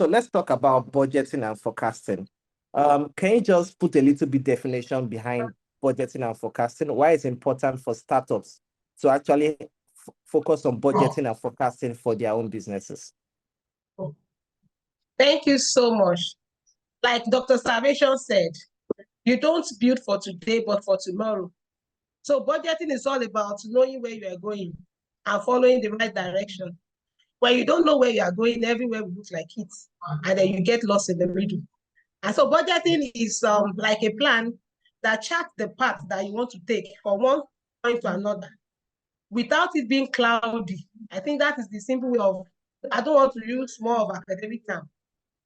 So let's talk about budgeting and forecasting. Can you just put a little bit definition behind budgeting and forecasting? Why it's important for startups to actually focus on budgeting and forecasting for their own businesses? Thank you so much. Like Dr. Salvation said, you don't build for today, but for tomorrow. So budgeting is all about knowing where you are going and following the right direction. When you don't know where you are going, everywhere will look like it, and then you get lost in the middle. And so budgeting is like a plan that charts the path that you want to take from one point to another without it being cloudy. I think that is the simple way of, I don't want to use more of academic term.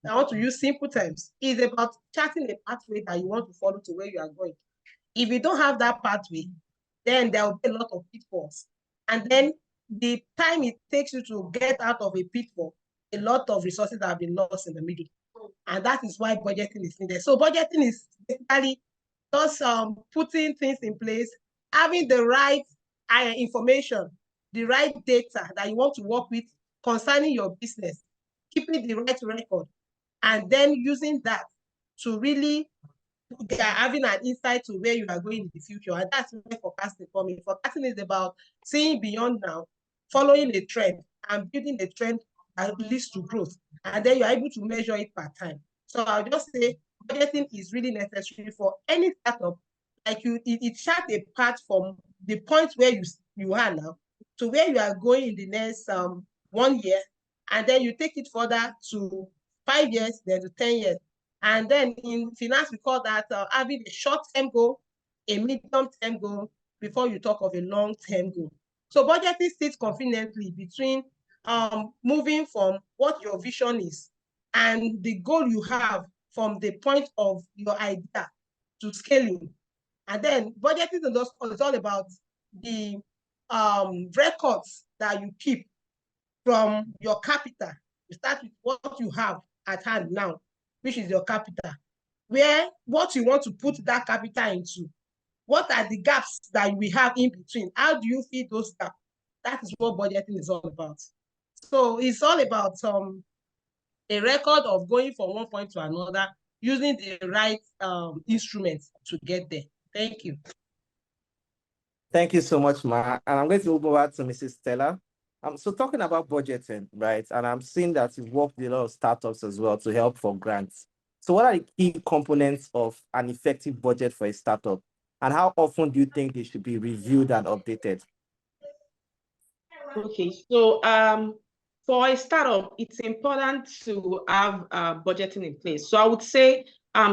I want to use simple terms. It's about charting a pathway that you want to follow to where you are going. If you don't have that pathway, then there will be a lot of pitfalls. And then the time it takes you to get out of a pitfall, a lot of resources have been lost in the middle. And that is why budgeting is needed. So budgeting is basically just putting things in place, having the right information, the right data that you want to work with concerning your business, keeping the right record, and then using that to really having an insight to where you are going in the future. And that's where forecasting comes in. Forecasting is about seeing beyond now, following a trend, and building a trend that leads to growth. And then you're able to measure it per time. So I'll just say budgeting is really necessary for any startup. Like it charts a path from the point where you are now to where you are going in the next 1 year. And then you take it further to 5 years, then to 10 years. And then in finance, we call that having a short-term goal, a medium-term goal, before you talk of a long-term goal. So budgeting sits conveniently between moving from what your vision is and the goal you have from the point of your idea to scaling. And then budgeting is all about the records that you keep from your capital. You start with what you have at hand now, which is your capital, where what you want to put that capital into, what are the gaps that we have in between, how do you fill those gaps? That is what budgeting is all about. So it's all about a record of going from one point to another, using the right instruments to get there. Thank you. Thank you so much, Ma. And I'm going to move over to Mrs. Stella. So talking about budgeting, right? And I'm seeing that you've worked with a lot of startups as well to help for grants. So what are the key components of an effective budget for a startup? And how often do you think they should be reviewed and updated? Okay, so for a startup, it's important to have budgeting in place. So I would say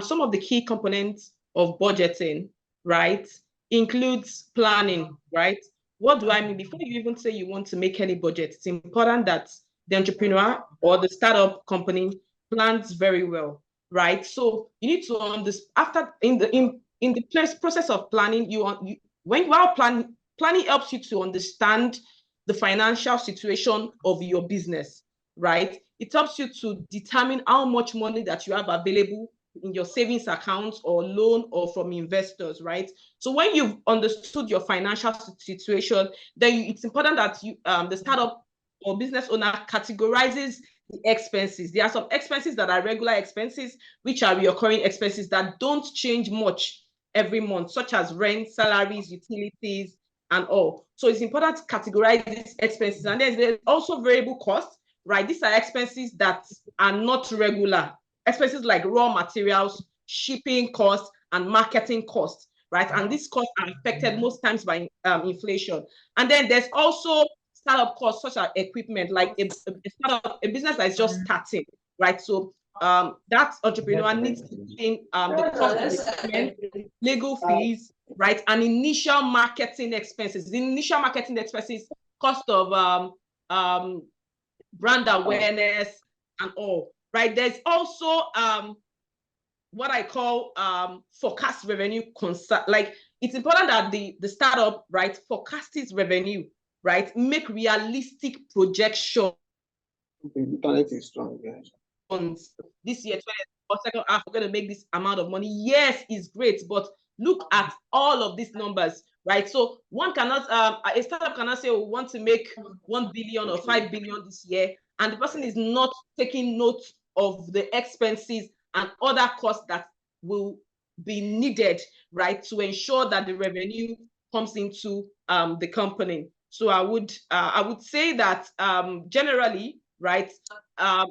some of the key components of budgeting, right, includes planning, right? What do I mean? Before you even say you want to make any budget, it's important that the entrepreneur or the startup company plans very well, right? So you need to understand, after in the process of planning, while planning helps you to understand the financial situation of your business, right? It helps you to determine how much money that you have available in your savings account or loan or from investors, right? So when you've understood your financial situation, then it's important that you, the startup or business owner categorizes the expenses. There are some expenses that are regular expenses, which are recurring expenses that don't change much every month, such as rent, salaries, utilities, and all. So it's important to categorize these expenses. And then there's also variable costs, right? These are expenses that are not regular. Expenses like raw materials, shipping costs, and marketing costs, right? And these costs are affected most times by inflation. And then there's also startup costs such as equipment, like a business that is just starting, right? So that entrepreneur needs to think the cost of equipment, legal fees, right? And initial marketing expenses. The initial marketing expenses, cost of brand awareness and all, right? There's also what I call forecast revenue concern. Like it's important that the startup, right, forecast its revenue, right? Make realistic projection. Internet is strong, yes. This year, second half, we're going to make this amount of money. Yes, it's great, but look at all of these numbers, right? So one cannot, a startup cannot say, we want to make 1 billion or 5 billion this year, and the person is not taking note of the expenses and other costs that will be needed, right, to ensure that the revenue comes into the company. So I would say that generally, right,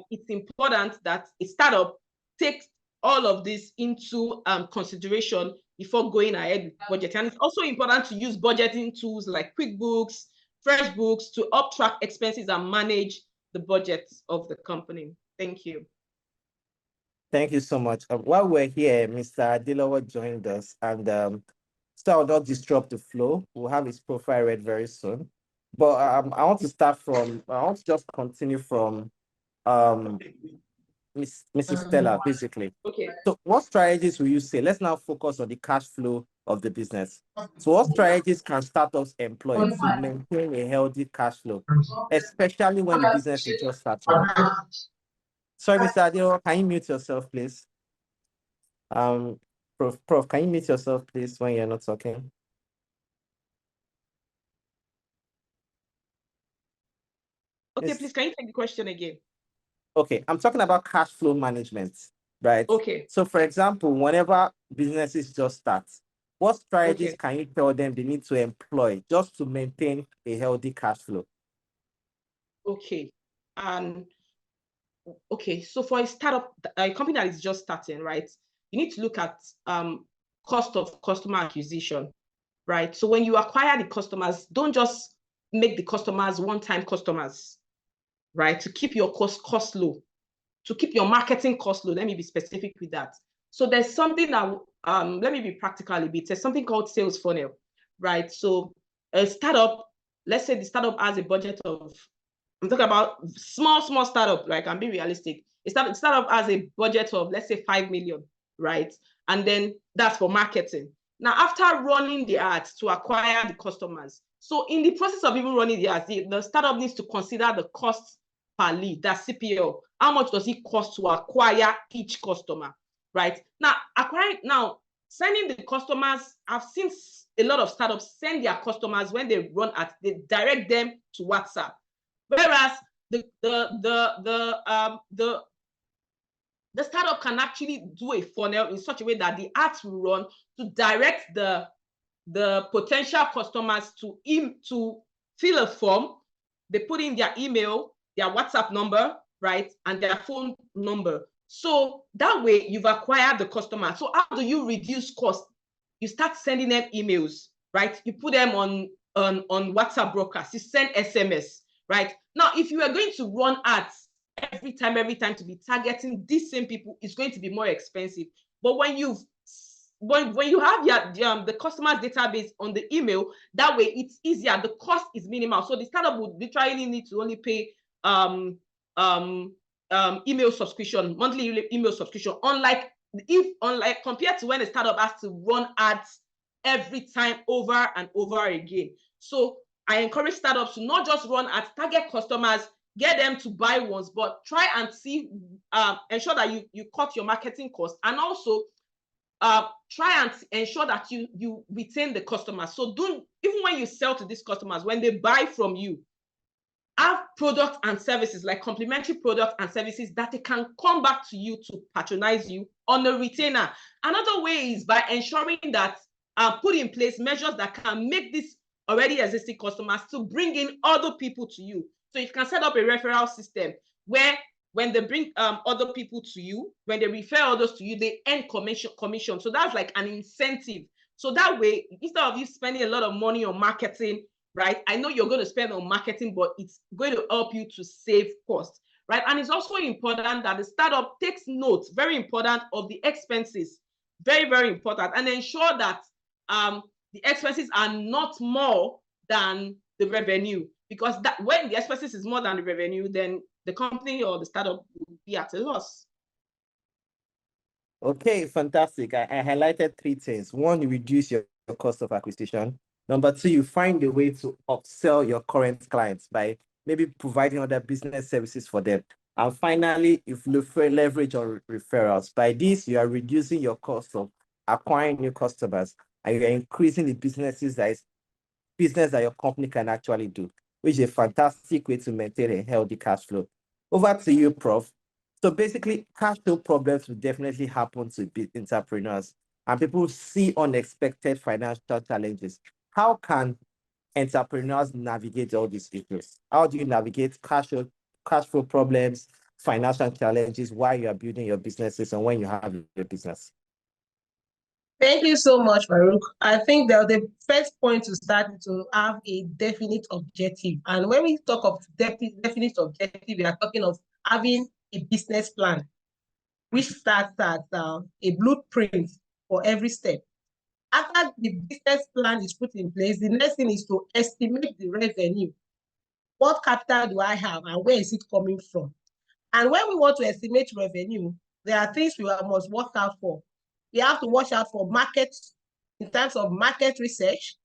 it's important that a startup takes all of this into consideration before going ahead with budgeting. And it's also important to use budgeting tools like QuickBooks, FreshBooks to up track expenses and manage the budget of the company. Thank you. Thank you so much. While we're here, Mr. Adelowo joined us, and so I'll not disrupt the flow. We'll have his profile read very soon. But I want to just continue from Mrs. Stella, basically. Okay. So what strategies will you say? Let's now focus on the cash flow of the business. So what strategies can startups employ to maintain a healthy cash flow, especially when the business is just starting? Sorry, Mr. Adelowo, can you mute yourself, please? Prof, can you mute yourself, please, when you're not talking? Okay, please, can you take the question again? Okay, I'm talking about cash flow management, right? Okay. So, for example, whenever businesses just start, what strategies can you tell them they need to employ just to maintain a healthy cash flow? Okay. Okay, so for a startup, a company that is just starting, right, you need to look at cost of customer acquisition, right? So when you acquire the customers, don't just make the customers one-time customers, right? To keep your cost low, to keep your marketing cost low. Let me be specific with that. So there's something that, let me be practical a bit. There's something called sales funnel, right? So a startup, let's say the startup has a budget of, I'm talking about small startup, like I'm being realistic. A startup has a budget of, let's say 5 million, right? And then that's for marketing. Now, after running the ads to acquire the customers, so in the process of even running the ads, the startup needs to consider the cost per lead, that's CPL. How much does it cost to acquire each customer, right? Now, sending the customers, I've seen a lot of startups send their customers when they run ads, they direct them to WhatsApp. Whereas the startup can actually do a funnel in such a way that the ads will run to direct the potential customers to fill a form. They put in their email, their WhatsApp number, right, and their phone number. So that way you've acquired the customer. So how do you reduce cost? You start sending them emails, right? You put them on WhatsApp broadcast. You send SMS. Right now, if you are going to run ads every time to be targeting these same people, it's going to be more expensive. But when you have the customer's database on the email, that way it's easier. The cost is minimal, so the startup would literally need to only pay email subscription, monthly email subscription. Unlike compared to when a startup has to run ads every time over and over again. So I encourage startups to not just run ads, target customers, get them to buy once, but try and see, ensure that you cut your marketing costs, and also try and ensure that you retain the customers. So even when you sell to these customers, when they buy from you, have products and services, like complementary products and services that they can come back to you to patronize you on a retainer. Another way is by ensuring that put in place measures that can make these already existing customers to bring in other people to you. So you can set up a referral system where when they bring other people to you, when they refer others to you, they earn commission. So that's like an incentive. So that way, instead of you spending a lot of money on marketing, right? I know you're going to spend on marketing, but it's going to help you to save costs, right? And it's also important that the startup takes note, very important, of the expenses, very, very important, and ensure that the expenses are not more than the revenue, because when the expenses is more than the revenue, then the company or the startup will be at a loss. Okay, fantastic. I highlighted 3 things. 1, you reduce your cost of acquisition. Number 2, you find a way to upsell your current clients by maybe providing other business services for them. And finally, if you leverage on referrals, by this, you are reducing your cost of acquiring new customers, and you're increasing the business that your company can actually do, which is a fantastic way to maintain a healthy cash flow. Over to you, Prof. So basically, cash flow problems will definitely happen to entrepreneurs, and people see unexpected financial challenges. How can entrepreneurs navigate all these issues? How do you navigate cash flow problems, financial challenges while you are building your businesses and when you have your business? Thank you so much, Farouk. I think that the first point to start is to have a definite objective. And when we talk of definite objective, we are talking of having a business plan, which starts at a blueprint for every step. After the business plan is put in place, the next thing is to estimate the revenue. What capital do I have and where is it coming from? And when we want to estimate revenue, there are things we must watch out for. We have to watch out for market, in terms of market research.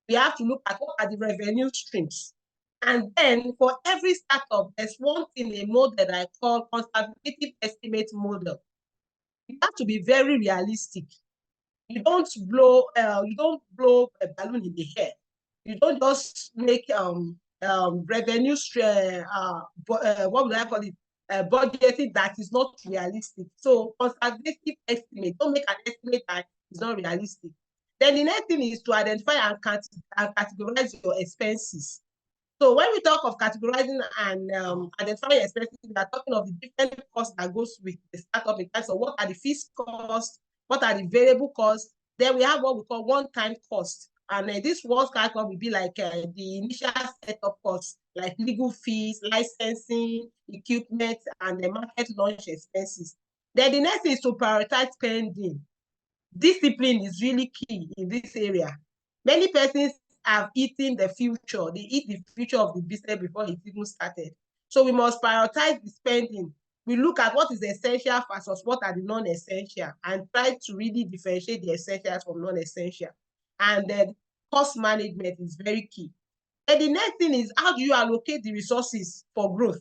We have to look at what are the revenue streams. And then for every startup, there's one thing, a model that I call conservative estimate model. You have to be very realistic. You don't blow a balloon in the air. You don't just make revenue what would I call it? Budgeting that is not realistic. So conservative estimate. Don't make an estimate that is not realistic. Then the next thing is to identify and categorize your expenses. So when we talk of categorizing and identifying expenses, we are talking of the different costs that goes with the startup in terms of what are the fixed costs, what are the variable costs. Then we have what we call one-time cost. And this one-time cost will be like the initial setup costs, like legal fees, licensing, equipment, and the market launch expenses. Then the next is to prioritize spending. Discipline is really key in this area. Many persons have eaten the future. They eat the future of the business before it even started. So we must prioritize the spending. We look at what is essential versus what are the non-essential and try to really differentiate the essentials from non-essential. And then cost management is very key. And the next thing is, how do you allocate the resources for growth?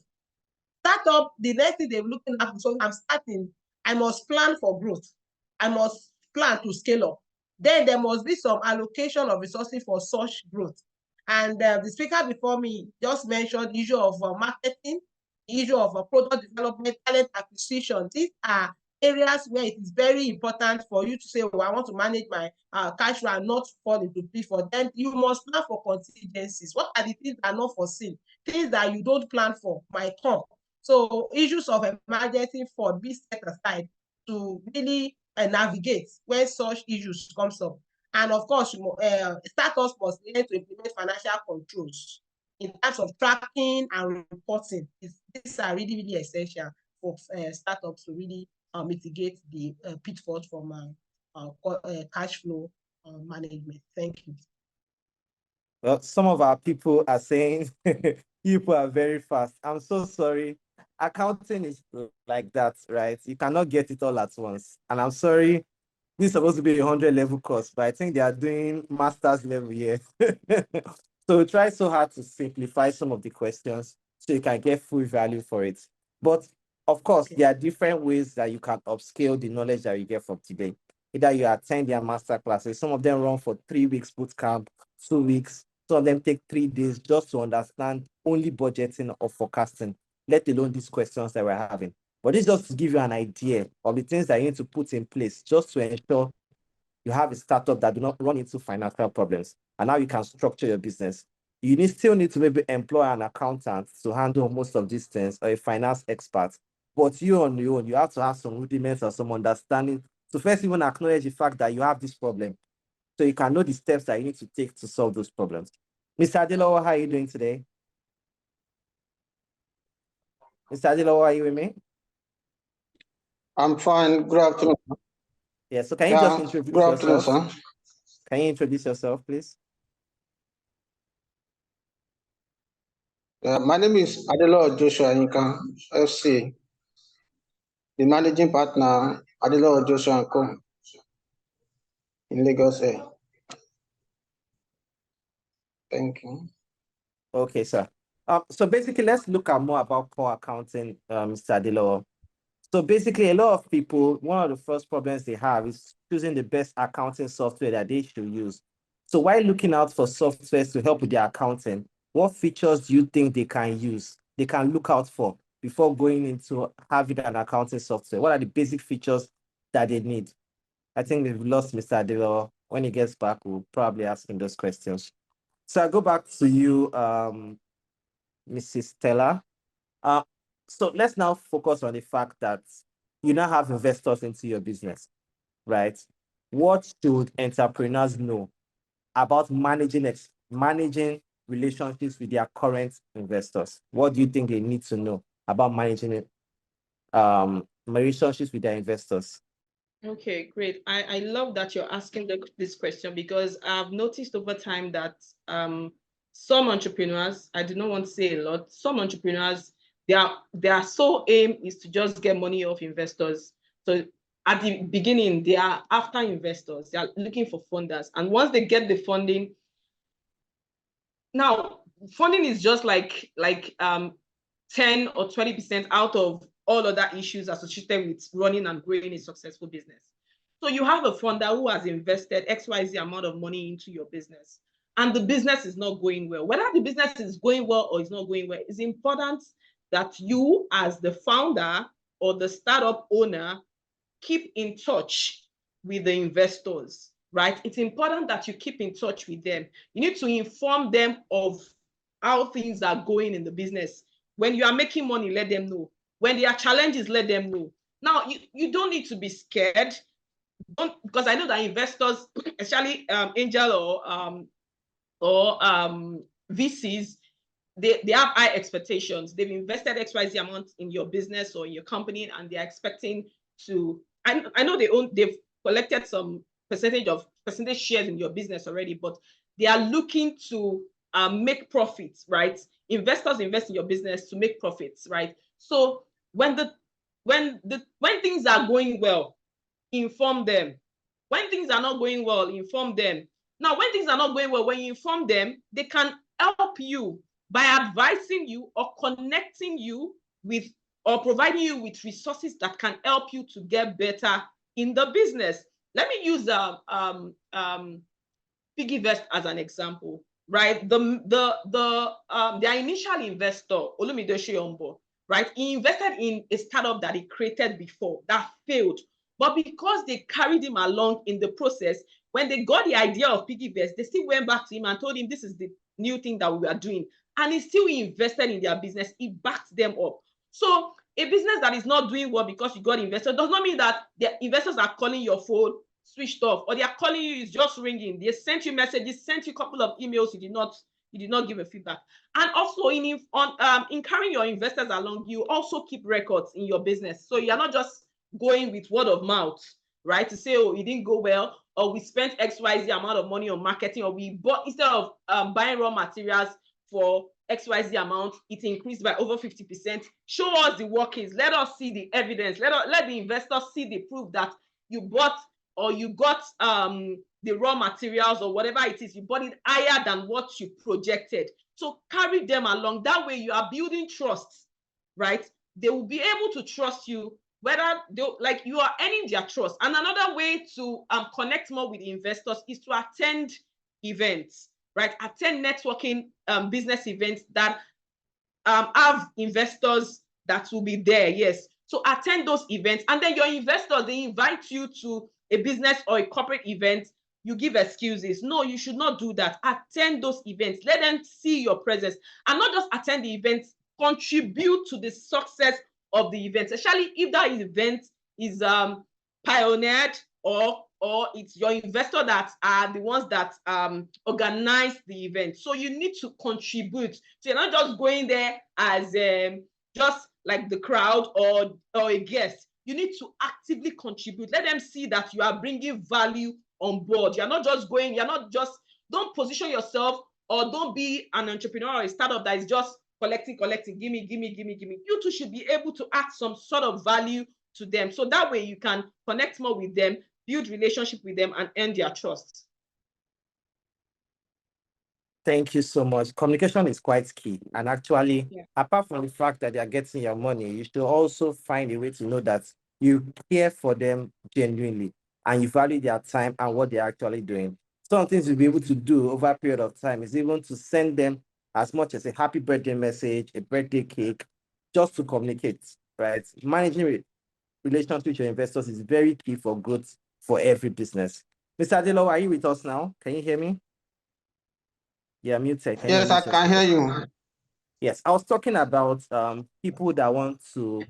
Startup, the next thing they're looking at, so I'm starting, I must plan for growth. I must plan to scale up. Then there must be some allocation of resources for such growth. And the speaker before me just mentioned the issue of marketing, the issue of product development, talent acquisition. These are areas where it is very important for you to say, oh, I want to manage my cash flow and not fall into pitfall. Then you must plan for contingencies. What are the things that are not foreseen? Things that you don't plan for might come. So issues of emergency fund be set aside to really navigate when such issues comes up. And of course, startups must learn to implement financial controls in terms of tracking and reporting. These are really, really essential for startups to really mitigate the pitfalls from cash flow management. Thank you. Well, some of our people are saying people are very fast. I'm so sorry. Accounting is like that, right? You cannot get it all at once. And I'm sorry, this is supposed to be a 100 level course, but I think they are doing master's level here. So try so hard to simplify some of the questions so you can get full value for it. But of course, there are different ways that you can upscale the knowledge that you get from today. Either you attend their master classes, some of them run for 3 weeks boot camp, 2 weeks, some of them take 3 days just to understand only budgeting or forecasting, let alone these questions that we're having. But this just to give you an idea of the things that you need to put in place just to ensure you have a startup that do not run into financial problems. And now you can structure your business. You still need to maybe employ an accountant to handle most of these things, or a finance expert. But you on your own, you have to have some rudiments or some understanding to first even acknowledge the fact that you have this problem, so you can know the steps that you need to take to solve those problems. Mr. Adelowo, how are you doing today? Mr. Adelowo, are you with me? I'm fine. Good afternoon. Yeah, so can you just introduce good afternoon, yourself? sir. Can you introduce yourself, please? My name is Adelowo Joshua Inka, FC, the managing partner, Adelowo Joshua & Co. in Lagos. Thank you. Okay, sir. So basically, let's look at more about core accounting, Mr. Adelowo. So basically, a lot of people, one of the first problems they have is choosing the best accounting software that they should use. So while looking out for softwares to help with their accounting, what features do you think they can use, they can look out for before going into having an accounting software? What are the basic features that they need? I think we've lost Mr. Adelowo. When he gets back, we'll probably ask him those questions. So I'll go back to you, Mrs. Stella. So let's now focus on the fact that you now have investors into your business, right? What should entrepreneurs know about managing relationships with their current investors? What do you think they need to know about managing relationships with their investors? Okay, great. I love that you're asking this question, because I've noticed over time that some entrepreneurs, I do not want to say a lot, some entrepreneurs, their sole aim is to just get money off investors. So at the beginning, they are after investors, they are looking for funders. And once they get the funding, now funding is just like 10 or 20% out of all other issues associated with running and growing a successful business. So you have a funder who has invested XYZ amount of money into your business, and the business is not going well. Whether the business is going well or is not going well, it's important that you, as the founder or the startup owner, keep in touch with the investors, right? It's important that you keep in touch with them. You need to inform them of how things are going in the business. When you are making money, let them know. When there are challenges, let them know. Now, you don't need to be scared, because I know that investors, especially angel or VCs, they have high expectations. They've invested XYZ amount in your business or in your company, and they're expecting to, I know they've collected some percentage shares in your business already, but they are looking to make profits, right? Investors invest in your business to make profits, right? So when things are going well, inform them. When things are not going well, inform them. Now, when things are not going well, when you inform them, they can help you by advising you or connecting you with, or providing you with resources that can help you to get better in the business. Let me use Piggyvest as an example, right? Their initial investor, Olumide Sheyombo, right? He invested in a startup that he created before that failed. But because they carried him along in the process, when they got the idea of Piggyvest, they still went back to him and told him, this is the new thing that we are doing. And he still invested in their business. He backed them up. So a business that is not doing well because you got investors does not mean that the investors are calling your phone switched off, or they are calling you, it's just ringing. They sent you messages, sent you a couple of emails, you did not give a feedback. And also in carrying your investors along, you also keep records in your business. So you're not just going with word of mouth, right? To say, oh, it didn't go well, or we spent XYZ amount of money on marketing, or we bought, instead of buying raw materials for XYZ amount, it increased by over 50%. Show us the workings. Let us see the evidence. Let the investors see the proof that you bought or you got the raw materials or whatever it is, you bought it higher than what you projected. So carry them along. That way you are building trust, right? They will be able to trust you, whether you are earning their trust. And another way to connect more with investors is to attend events, right? Attend networking business events that have investors that will be there, yes. So attend those events, and then your investors, they invite you to a business or a corporate event, you give excuses. No, you should not do that. Attend those events. Let them see your presence, and not just attend the events, contribute to the success of the event, especially if that event is pioneered or it's your investor that are the ones that organize the event. So you need to contribute. So you're not just going there as just like the crowd or a guest. You need to actively contribute. Let them see that you are bringing value on board. You're not just going, don't position yourself, or don't be an entrepreneur or a startup that is just collecting, give me. You too should be able to add some sort of value to them. So that way you can connect more with them, build relationship with them, and earn their trust. Thank you so much. Communication is quite key. And actually, apart from the fact that they are getting your money, you should also find a way to know that you care for them genuinely and you value their time and what they're actually doing. Some things you'll be able to do over a period of time is even to send them as much as a happy birthday message, a birthday cake, just to communicate, right? Managing relations with your investors is very key for growth for every business. Mr. Adelowo, are you with us now? Can you hear me? Yeah, muted. Can Yes, you I can hear you. Yes, I was talking about people that want to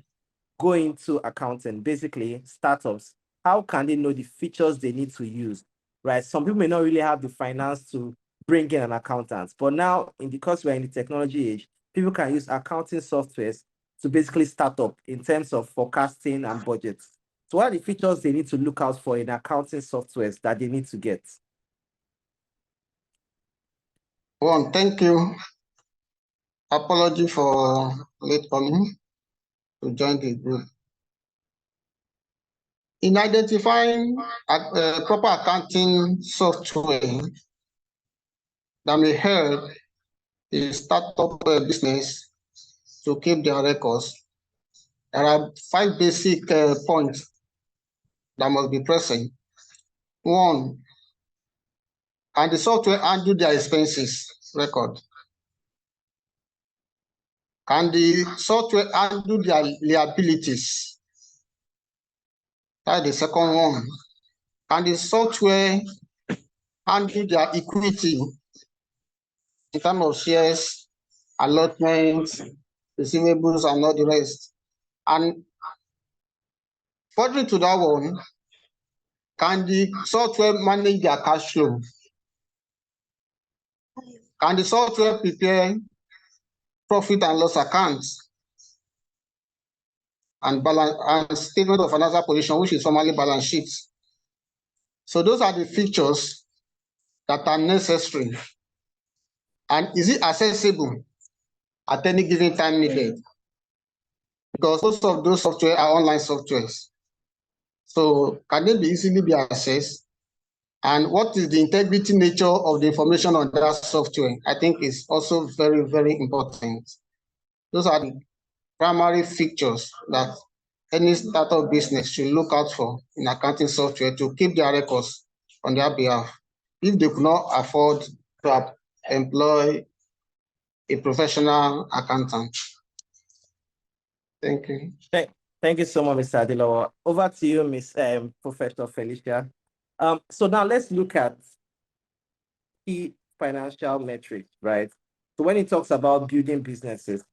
go into accounting, basically startups. How can they know the features they need to use, right? Some people may not really have the finance to bring in an accountant, but now, because we're in the technology age, people can use accounting softwares to basically start up in terms of forecasting and budgets. So what are the features they need to look out for in accounting softwares that they need to get? One, thank you. Apology for late coming to join the group. In identifying proper accounting software that may help the startup business to keep their records, there are 5 basic points that must be present. One, can the software handle their expenses record? Can the software handle their liabilities? That's the second one. Can the software handle their equity in terms of shares, allotments, receivables, and all the rest? And further to that one, can the software manage their cash flow? Can the software prepare profit and loss accounts and balance and statement of financial position, which is formally balance sheets? So those are the features that are necessary. And is it accessible at any given time needed? Because most of those software are online softwares. So can they be easily be accessed? And what is the integrity nature of the information on that software? I think is also very, very important. Those are the primary features that any startup business should look out for in accounting software to keep their records on their behalf. If they could not afford to employ a professional accountant. Thank you. Thank you so much, Mr. Adelowo. Over to you, Ms. Professor Felicia. So now let's look at key financial metrics, right? So when it talks about building businesses,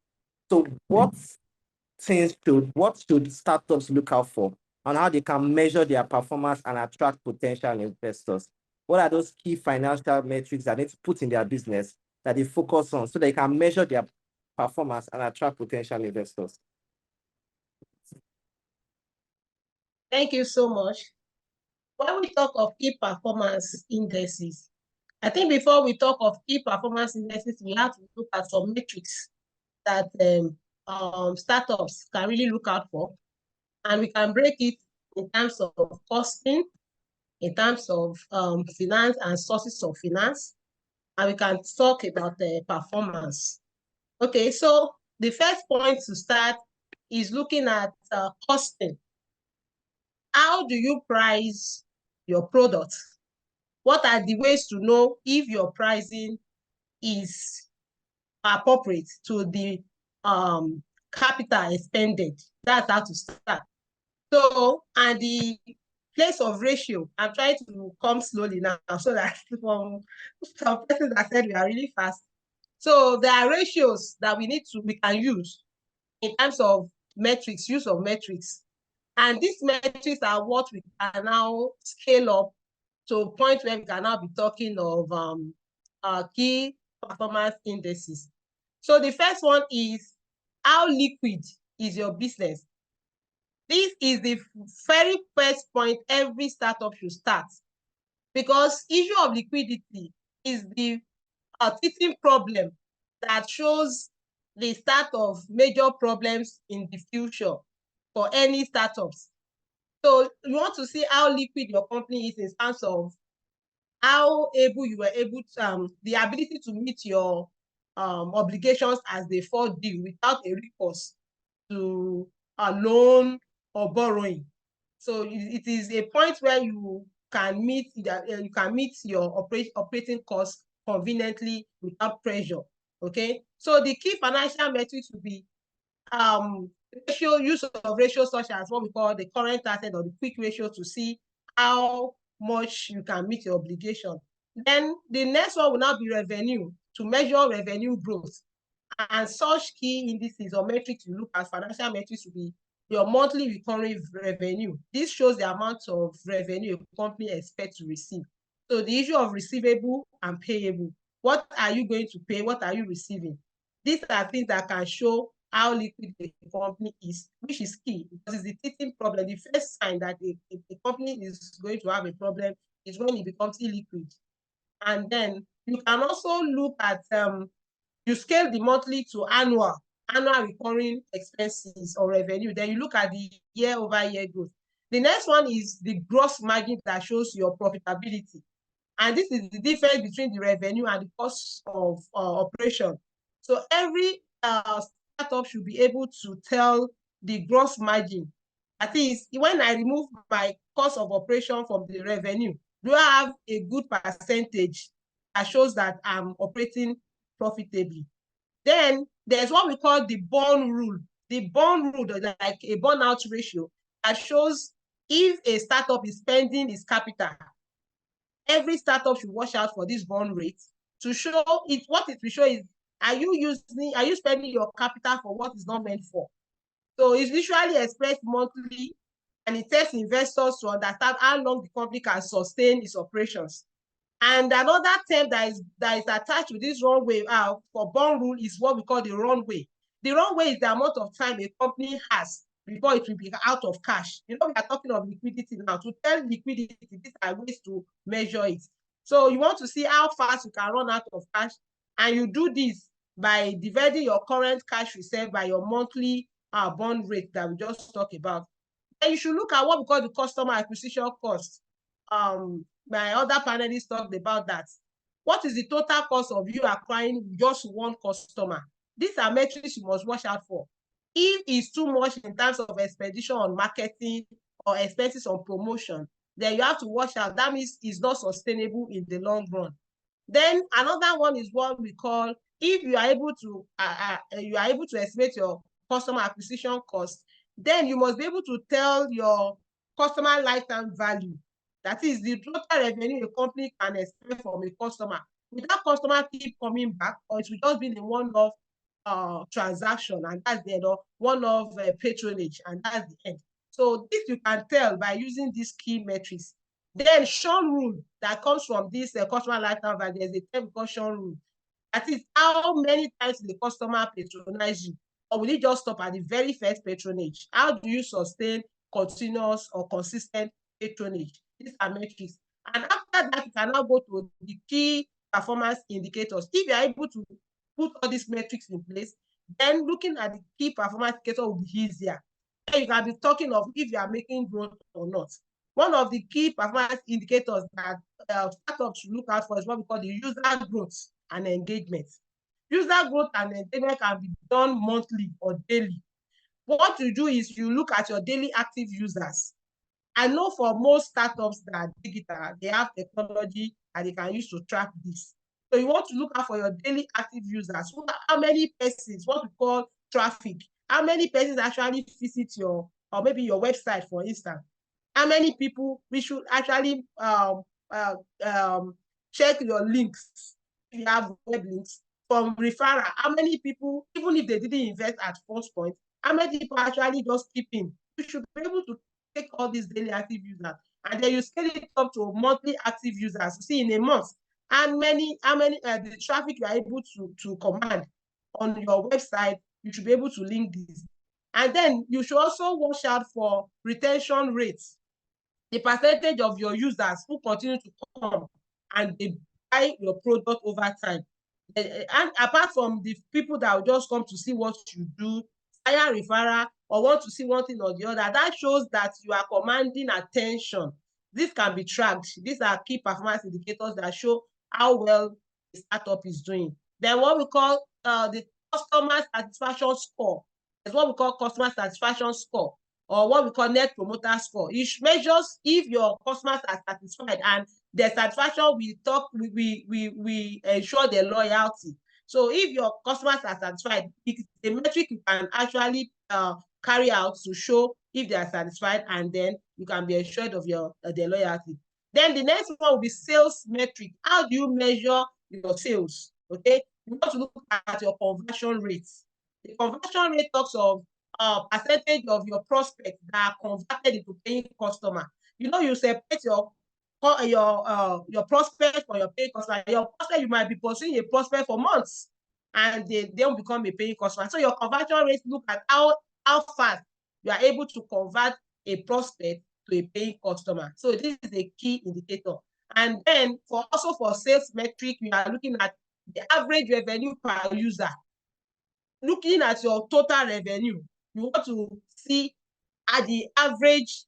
so what should startups look out for and how they can measure their performance and attract potential investors? What are those key financial metrics that they need to put in their business that they focus on so they can measure their performance and attract potential investors? Thank you so much. When we talk of key performance indices, I think before we talk of key performance indices, we have to look at some metrics that startups can really look out for. And we can break it in terms of costing, in terms of finance and sources of finance. And we can talk about the performance. Okay, so the first point to start is looking at costing. How do you price your product? What are the ways to know if your pricing is appropriate to the capital expended? That's how to start. So, and the place of ratio, I'm trying to come slowly now so that from some persons that said we are really fast. So there are ratios that we can use in terms of metrics, use of metrics. And these metrics are what we can now scale up to a point where we can now be talking of key performance indices. So the first one is how liquid is your business? This is the very first point every startup should start, because issue of liquidity is the teething problem that shows the start of major problems in the future for any startups. So you want to see how liquid your company is in terms of how able you were able to, the ability to meet your obligations as they fall due without a recourse to a loan or borrowing. So it is a point where you can meet your operating costs conveniently without pressure. Okay, so the key financial metrics will be use of ratios such as what we call the current asset or the quick ratio to see how much you can meet your obligation. Then the next one will now be revenue, to measure revenue growth. And such key indices or metrics you look at, financial metrics, will be your monthly recurring revenue. This shows the amount of revenue a company expects to receive. So the issue of receivable and payable. What are you going to pay? What are you receiving? These are things that can show how liquid the company is, which is key because it's the teething problem. The first sign that the company is going to have a problem is when it becomes illiquid. And then you can also look at you scale the monthly to annual recurring expenses or revenue. Then you look at the year-over-year growth. The next one is the gross margin that shows your profitability. And this is the difference between the revenue and the cost of operation. So every startup should be able to tell the gross margin. That is, when I remove my cost of operation from the revenue, do I have a good percentage that shows that I'm operating profitably? Then there's what we call the burn rule. The burn rule is like a burnout ratio that shows if a startup is spending its capital. Every startup should watch out for this burn rate to show it. What it will show is, are you spending your capital for what is not meant for? So it's usually expressed monthly, and it tells investors to understand how long the company can sustain its operations. And another term that is attached to this runway for burn rule is what we call the runway. The runway is the amount of time a company has before it will be out of cash. You know, we are talking of liquidity now. To tell liquidity, these are ways to measure it. So you want to see how fast you can run out of cash, and you do this by dividing your current cash reserve by your monthly burn rate that we just talked about. And you should look at what we call the customer acquisition cost. My other panelists talked about that. What is the total cost of you acquiring just one customer? These are metrics you must watch out for. If it's too much in terms of expenditure on marketing or expenses on promotion, then you have to watch out. That means it's not sustainable in the long run. Then another one is what we call, if you are able to estimate your customer acquisition cost, then you must be able to tell your customer lifetime value. That is the total revenue a company can expect from a customer. Will that customer keep coming back, or it will just be the one-off transaction, and that's the end, or one-off patronage, and that's the end. So this you can tell by using these key metrics. Then churn rule that comes from this customer lifetime value. There's a term called churn rule. That is, how many times the customer patronize you, or will it just stop at the very first patronage? How do you sustain continuous or consistent patronage? These are metrics. And after that, you can now go to the key performance indicators. If you are able to put all these metrics in place, then looking at the key performance indicator will be easier. Then you can be talking of if you are making growth or not. One of the key performance indicators that startups should look out for is what we call the user growth and engagement. User growth and engagement can be done monthly or daily. What you do is you look at your daily active users. I know for most startups that are digital, they have technology and they can use to track this. So you want to look out for your daily active users. How many persons, what we call traffic, how many persons actually visit your, or maybe your website, for instance. How many people we should actually check your links, if you have web links, from referral. How many people, even if they didn't invest at first point, how many people actually just keep in? You should be able to take all these daily active users, and then you scale it up to monthly active users. See in a month how many the traffic you are able to command on your website. You should be able to link this. And then you should also watch out for retention rates, the percentage of your users who continue to come and they buy your product over time. And apart from the people that will just come to see what you do, hire referral, or want to see one thing or the other, that shows that you are commanding attention. This can be tracked. These are key performance indicators that show how well the startup is doing. Then what we call the customer satisfaction score is what we call customer satisfaction score, or what we call net promoter score. It measures if your customers are satisfied, and their satisfaction we ensure their loyalty. So if your customers are satisfied, it's a metric you can actually carry out to show if they are satisfied, and then you can be assured of their loyalty. Then the next one will be sales metric. How do you measure your sales? Okay, you want to look at your conversion rates. The conversion rate talks of percentage of your prospects that are converted into paying customer. You know, you separate your prospect from your paying customer. Your prospect, you might be pursuing a prospect for months, and they don't become a paying customer. So your conversion rate look at how fast you are able to convert a prospect to a paying customer. So this is a key indicator. And then for sales metric, you are looking at the average revenue per user. Looking at your total revenue, you want to see at the average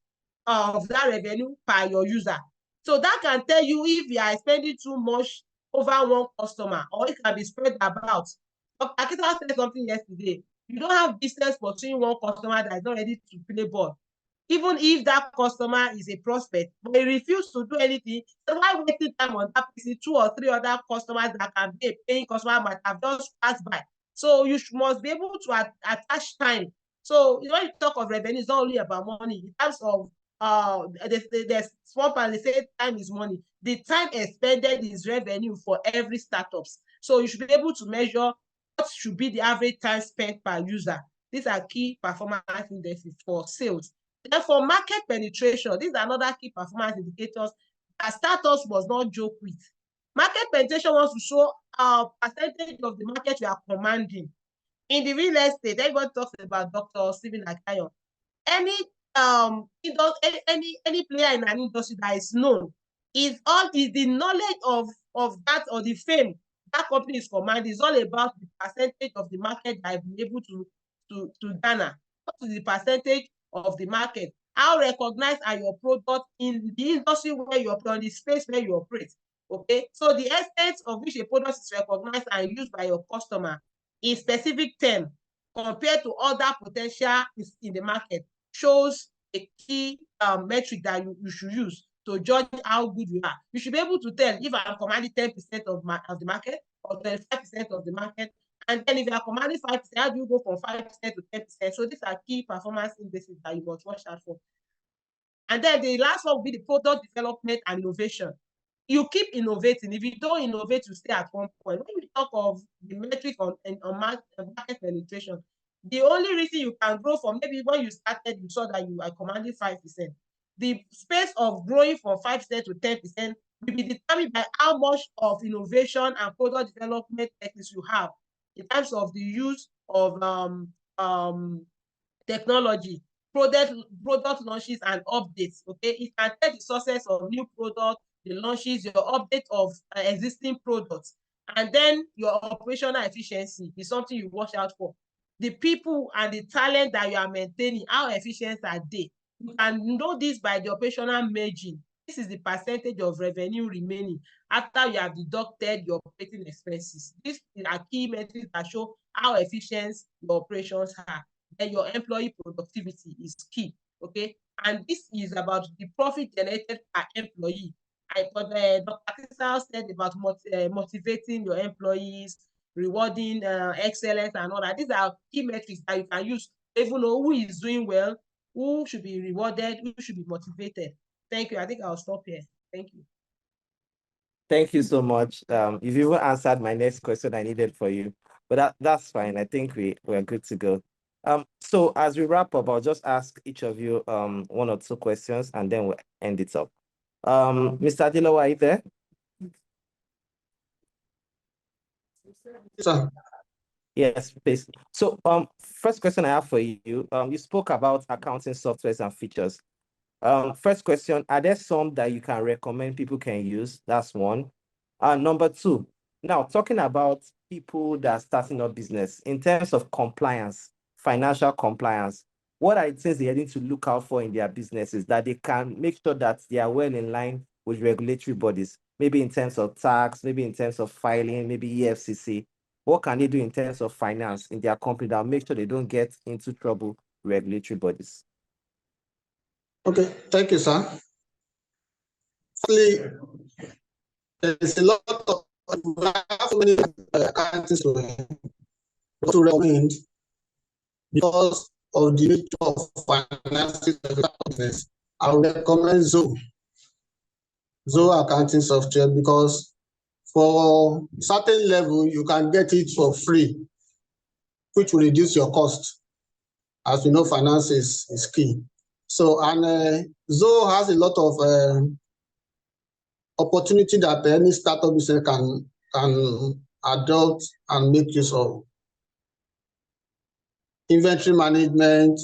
of that revenue per your user. So that can tell you if you are spending too much over one customer, or it can be spread about. Dr. Akita said something yesterday. You don't have business pursuing one customer that is not ready to play ball. Even if that customer is a prospect, but he refuses to do anything, so why wasting time on that person? 2 or 3 other customers that can be a paying customer might have just passed by. So you must be able to attach time. So when you talk of revenue, it's not only about money. In terms of there's one part they say time is money. The time expended is revenue for every startups. So you should be able to measure what should be the average time spent per user. These are key performance indexes for sales. Then for market penetration, these are another key performance indicators that startups must not joke with. Market penetration wants to show percentage of the market you are commanding. In the real estate, everybody talks about Dr. Stephen Akayo. Any player in an industry that is known is the knowledge of that, or the fame that company is commanding, is all about the percentage of the market that I've been able to garner. What is the percentage of the market? How recognized are your products in the industry where you operate, on the space where you operate? Okay, so the extent of which a product is recognized and used by your customer in specific term compared to other potential in the market shows a key metric that you should use to judge how good you are. You should be able to tell if I'm commanding 10% of the market or 25% of the market. And then if you are commanding 5%, how do you go from 5% to 10%? So these are key performance indices that you must watch out for. And then the last one will be the product development and innovation. You keep innovating. If you don't innovate, you stay at one point. When we talk of the metric on market penetration, the only reason you can grow from, maybe when you started, you saw that you are commanding 5%. The space of growing from 5% to 10% will be determined by how much of innovation and product development techniques you have in terms of the use of technology, product launches and updates. Okay, it can tell the success of new product, the launches, your update of existing products, and then your operational efficiency is something you watch out for. The people and the talent that you are maintaining, how efficient are they? You can know this by the operational margin. This is the percentage of revenue remaining after you have deducted your operating expenses. These are key metrics that show how efficient your operations are. And your employee productivity is key. Okay, and this is about the profit generated per employee. Dr. Akisa said about motivating your employees, rewarding excellence and all that. These are key metrics that you can use to even know who is doing well, who should be rewarded, who should be motivated. Thank you. I think I'll stop here. Thank you. Thank you so much. You've even answered my next question I needed for you, but that's fine. I think we're good to go. So as we wrap up, I'll just ask each of you 1 or 2 questions, and then we'll end it up. Mr. Adelowo, are you there? Sir. Yes, please. So first question I have for you, you spoke about accounting softwares and features. First question, are there some that you can recommend people can use? That's one. Number 2, now talking about people that are starting up business in terms of compliance, financial compliance, what are the things they need to look out for in their businesses that they can make sure that they are well in line with regulatory bodies, maybe in terms of tax, maybe in terms of filing, maybe EFCC? What can they do in terms of finance in their company that will make sure they don't get into trouble with regulatory bodies? Okay, thank you, sir. Actually, there is a lot of we have so many accounting to recommend because of the nature of finances of the business. I would recommend Zoho accounting software because for certain level you can get it for free, which will reduce your cost. As we know, finances is key. So, and Zoho has a lot of opportunity that any startup business can adopt and make use of. Inventory management,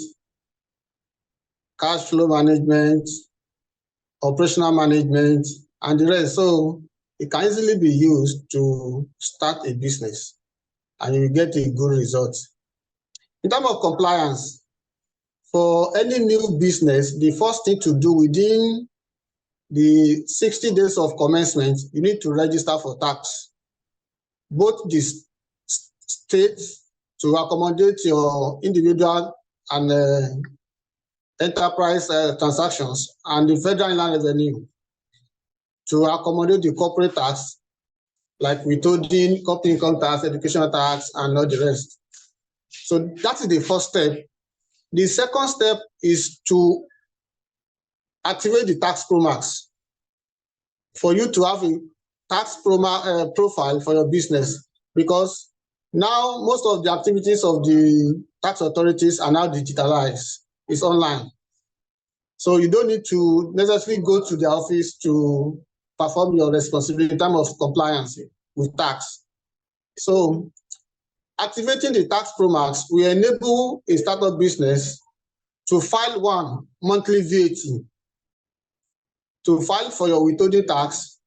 cash flow management, operational management, and the rest. So it can easily be used to start a business and you get a good result. In terms of compliance, for any new business, the first thing to do within the 60 days of commencement, you need to register for tax. Both the states to accommodate your individual and enterprise transactions, and the federal inland revenue to accommodate the corporate tax, like withholding, company income tax, educational tax, and all the rest. So that is the first step. The second step is to activate the tax promax for you to have a tax profile for your business, because now most of the activities of the tax authorities are now digitalized. It's online. So you don't need to necessarily go to the office to perform your responsibility in terms of compliance with tax. So activating the tax promax will enable a startup business to file one monthly VAT, to file for your withholding tax,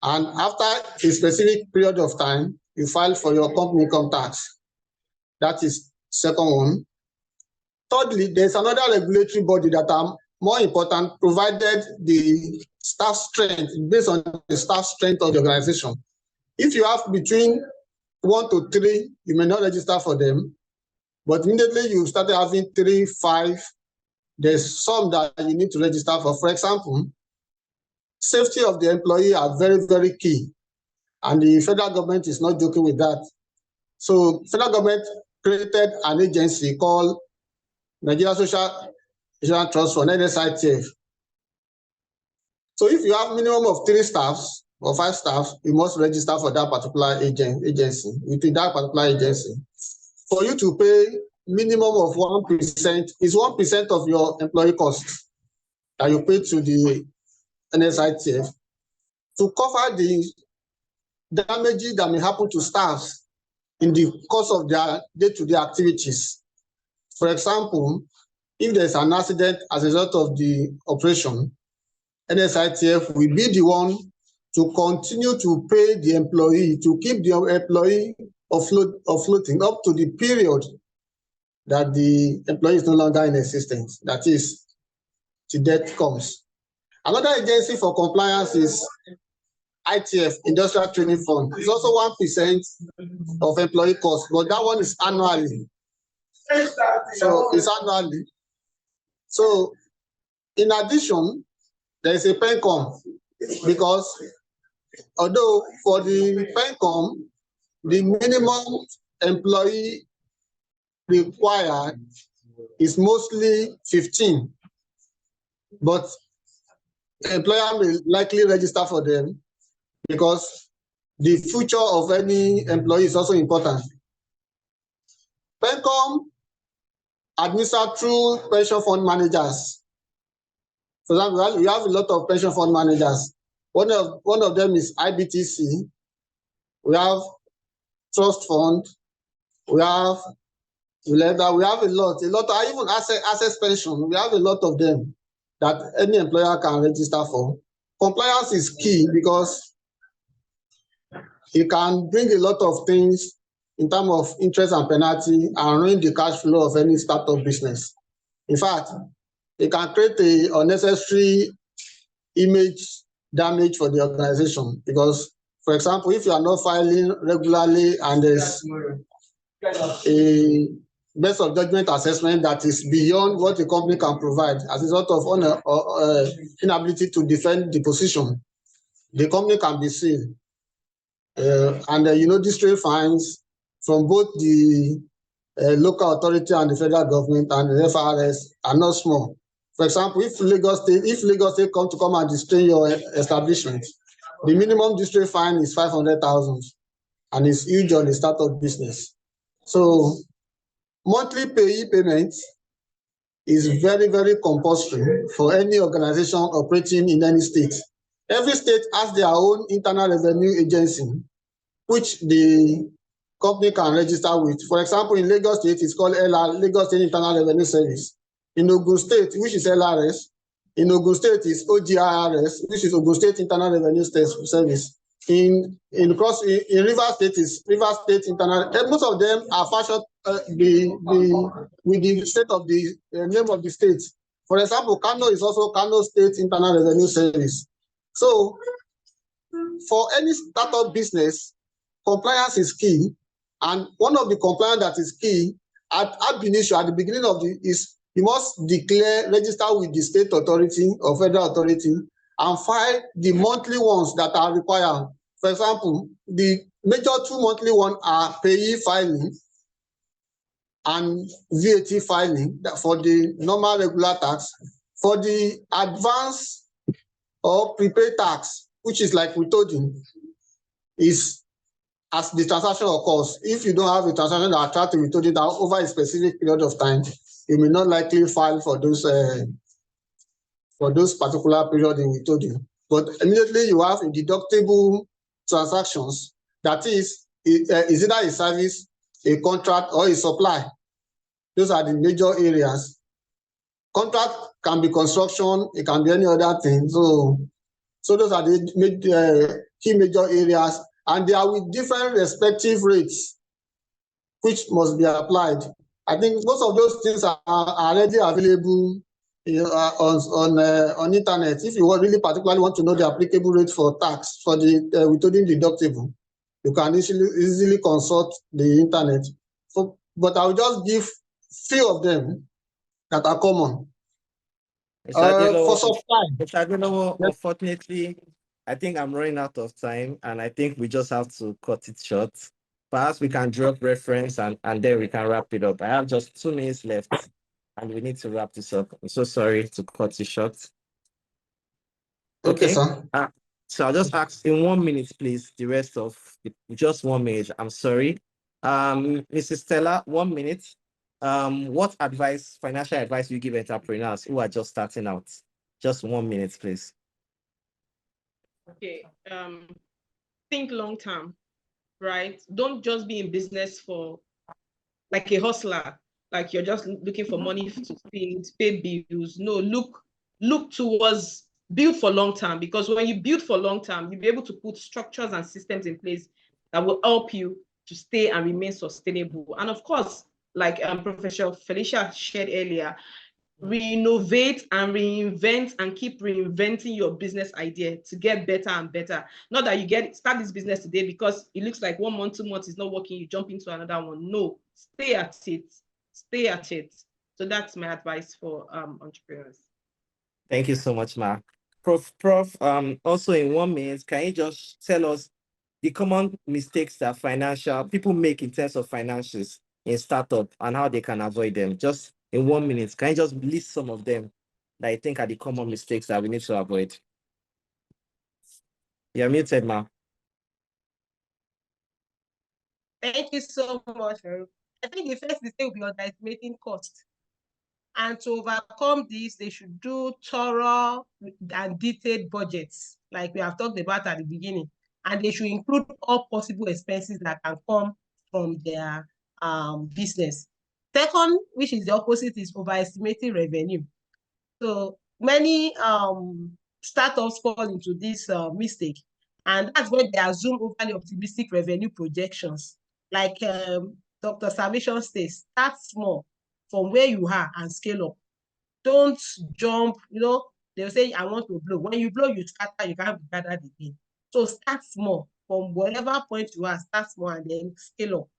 and after a specific period of time, you file for your company income tax. That is second one. Thirdly, there's another regulatory body that are more important, provided the staff strength, based on the staff strength of the organization. If you have between 1 to 3, you may not register for them, but immediately you started having 3, 5, there's some that you need to register for. For example, safety of the employee are very, very key, and the federal government is not joking with that. So federal government created an agency called Nigeria Social Insurance Trust Fund, NSITF. So if you have minimum of 3 staffs or 5 staff, you must register for that particular agency, within that particular agency. For you to pay minimum of 1%, is 1% of your employee costs that you pay to the NSITF to cover the damages that may happen to staffs in the course of their day-to-day activities. For example, if there's an accident as a result of the operation, NSITF will be the one to continue to pay the employee, to keep the employee afloating up to the period that the employee is no longer in existence, that is, till death comes. Another agency for compliance is ITF, Industrial Training Fund. It's also 1% of employee costs, but that one is annually. So it's annually. So in addition, there is a PENCOM, because although for the PENCOM, the minimum employee required is mostly 15, but the employer may likely register for them because the future of any employee is also important. PENCOM administered through pension fund managers. For example, we have a lot of pension fund managers. One of them is IBTC. We have trust fund. We have leather. We have a lot. Even access pension. We have a lot of them that any employer can register for. Compliance is key because it can bring a lot of things in terms of interest and penalty and ruin the cash flow of any startup business. In fact, it can create an unnecessary image damage for the organization because, for example, if you are not filing regularly and there's a best of judgment assessment that is beyond what the company can provide as a result of inability to defend the position, the company can be sued. district fines from both the local authority and the federal government and the FRS are not small. For example, if Lagos State come and destroy your establishment, the minimum district fine is 500,000, and it's huge on the startup business. So monthly payee payments is very, very compulsory for any organization operating in any state. Every state has their own internal revenue agency, which the company can register with. For example, in Lagos State, it's called Lagos State Internal Revenue Service. In Ogun State, which is LRS. In Ogun State is OGIRS, which is Ogun State Internal Revenue Service. In Rivers State is Rivers State Internal. Most of them are fashioned with the state of the name of the state. For example, Kano is also Kano State Internal Revenue Service. So, for any startup business, compliance is key, and one of the compliance that is key at the beginning of is you must register with the state authority or federal authority and file the monthly ones that are required. For example, the major two monthly ones are payee filing and VAT filing for the normal regular tax. For the advance or prepaid tax, which is like we told you, is as the transaction occurs. If you don't have a transaction that attracts withholding over a specific period of time, you may not likely file for those particular period in withholding. But immediately you have deductible transactions. That is either a service, a contract, or a supply. Those are the major areas. Contract can be construction, it can be any other thing. So those are the key major areas, and they are with different respective rates, which must be applied. I think most of those things are already available on internet. If you really particularly want to know the applicable rate for tax for the withholding deductible, you can easily consult the internet. But I will just give few of them that are common. For supply, Mr. Adelowo, unfortunately, I think I'm running out of time, and I think we just have to cut it short. Perhaps we can drop reference and then we can wrap it up. I have just 2 minutes left, and we need to wrap this up. I'm so sorry to cut it short. Okay, sir. So I'll just ask in 1 minute, please, the rest of just 1 minute. I'm sorry. Mrs. Stella, 1 minute. What financial advice you give entrepreneurs who are just starting out? Just 1 minute, please. Okay. Think long term, right? Don't just be in business for like a hustler, like you're just looking for money to pay bills. No, look towards build for long term, because when you build for long term, you'll be able to put structures and systems in place that will help you to stay and remain sustainable. And of course, like Professor Felicia shared earlier, renovate and reinvent and keep reinventing your business idea to get better and better. Not that you start this business today because it looks like 1 month, 2 months is not working, you jump into another one. No, stay at it. So that's my advice for entrepreneurs. Thank you so much, Mark. Prof, also in 1 minute, can you just tell us the common mistakes that people make in terms of financials in startup and how they can avoid them? Just in 1 minute, can you just list some of them that I think are the common mistakes that we need to avoid? You're muted, Ma. Thank you so much. I think the first mistake will be underestimating cost. And to overcome this, they should do thorough and detailed budgets, like we have talked about at the beginning. And they should include all possible expenses that can come from their business. Second, which is the opposite, is overestimating revenue. So many startups fall into this mistake. And that's when they assume overly optimistic revenue projections. Like Dr. Salvation says, start small from where you are and scale up. Don't jump, they'll say, I want to blow. When you blow, you scatter, you can't be gathered again. So start small from whatever point you are, start small and then scale up.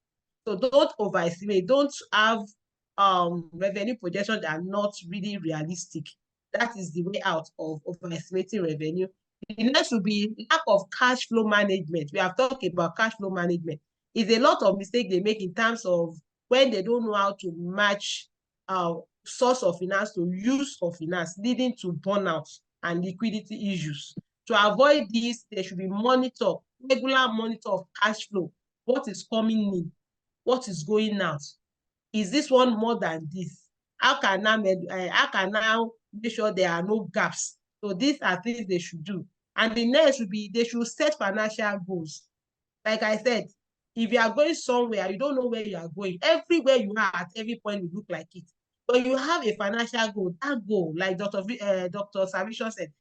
So don't overestimate, don't have revenue projections that are not really realistic. That is the way out of overestimating revenue. The next will be lack of cash flow management. We have talked about cash flow management. It's a lot of mistakes they make in terms of when they don't know how to match source of finance to use of finance, leading to burnout and liquidity issues. To avoid this, there should be regular monitor of cash flow. What is coming in? What is going out? Is this one more than this? How can now make sure there are no gaps? So these are things they should do. And the next would be they should set financial goals. Like I said, if you are going somewhere, you don't know where you are going. Everywhere you are at every point will look like it. But you have a financial goal. That goal, like Dr. Savishan said,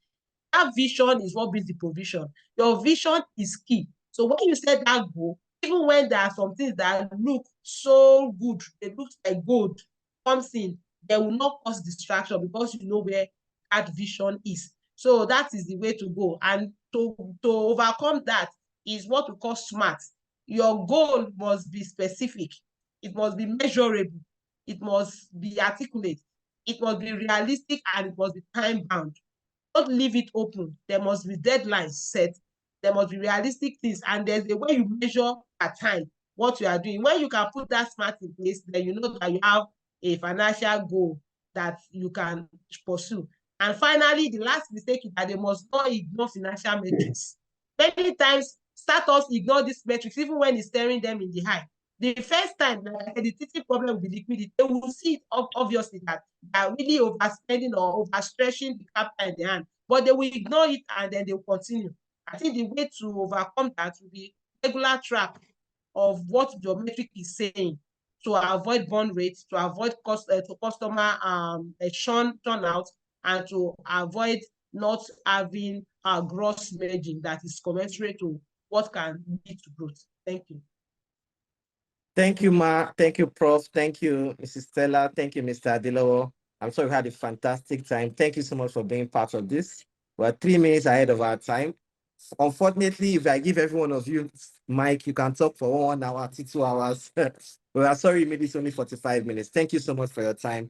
that vision is what brings the provision. Your vision is key. So when you set that goal, even when there are some things that look so good, it looks like gold comes in, they will not cause distraction because you know where that vision is. So that is the way to go. And to overcome that is what we call SMART. Your goal must be specific. It must be measurable. It must be articulate. It must be realistic, and it must be time-bound. Don't leave it open. There must be deadlines set. There must be realistic things, and there's a way you measure at time what you are doing. When you can put that SMART in place, then you know that you have a financial goal that you can pursue. And finally, the last mistake is that they must not ignore financial metrics. Many times, startups ignore these metrics even when it's staring them in the eye. The first time, the teaching problem with liquidity, they will see it obviously that they are really overspending or overstretching the capital in the hand, but they will ignore it and then they will continue. I think the way to overcome that will be regular track of what your metric is saying to avoid burn rates, to avoid customer churn out, and to avoid not having a gross margin that is commensurate to what can lead to growth. Thank you. Thank you, Ma. Thank you, Prof. Thank you, Mrs. Stella. Thank you, Mr. Adelowo. I'm sure we had a fantastic time. Thank you so much for being part of this. We're 3 minutes ahead of our time. Unfortunately, if I give every one of you mic, you can talk for 1 hour to 2 hours. We are sorry, maybe it's only 45 minutes. Thank you so much for your time.